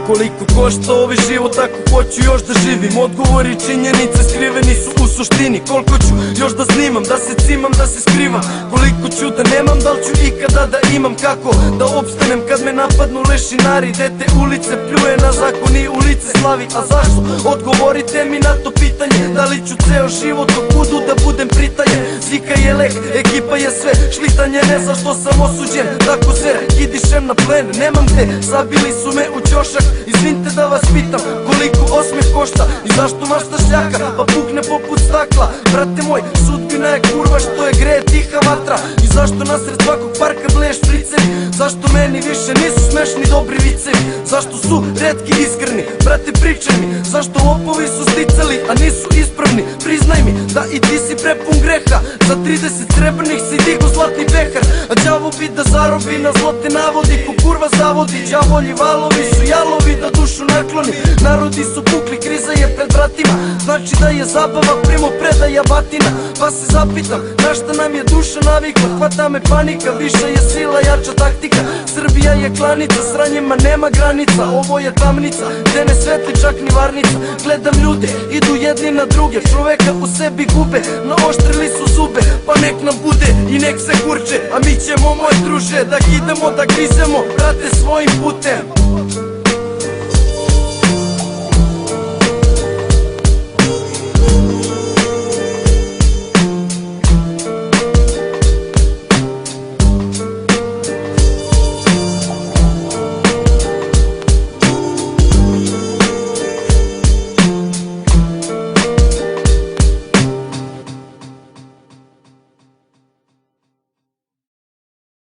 Koliko košta ovaj život ako hoću još da živim? Odgovori i činjenice skriveni su u suštini. Koliko ću još da snimam, da se cimam, da se skrivam? Koliko ću da nemam, da li ću ikada da imam? Kako da opstanem kad me napadnu lešinari? Dete ulice pljuje na zakon i ulice slavi. A zašto? Odgovorite mi na to pitanje. Da li ću ceo život dok budu da budem pritajen? Slika je lek, ekipa je sve, šlitanje ne zašto sam osuđen. Tako se kidišem na plen, nemam gde, zabili su me u ćošak. Izvinite da vas pitam, koliko osmeh košta? I zašto mašta šljaka, pa pukne poput stakla? Brate moj, sudbina je kurva što je greje tiha vatra. I zašto nasred svakog parka bleje špricevi? Zašto meni više nisu smešni dobri vicevi? Zašto su retki iskreni? Brate pričaj mi, zašto lopovi su sticali, a nisu ispravni? Priznaj mi da i ti si prepun greha. Za 30 srebrnih si digo zlatni pehar. A đavo bi da zarobi, na zlo te navodi, ko kurva zavodi. Đavolji valovi su jalovi da dušu nakloni. Narodi su pukli, kriza je pred vratima. Znači da je zabava primo predaja batina. Pa se zapitam, na šta nam je duša navikla? Hvata me panika, viša je sila, jača taktika. Srbija je klanica, sranjima nema granica. Ovo je tamnica, gde ne svetli čak ni varnica. Gledam ljude, idu jedni na druge, čoveka u sebi gube. Naoštrili su zube, pa nek nam bude i nek se kurče. A mi ćemo, moj druže, da idemo, da grizemo, brate, svojim putem.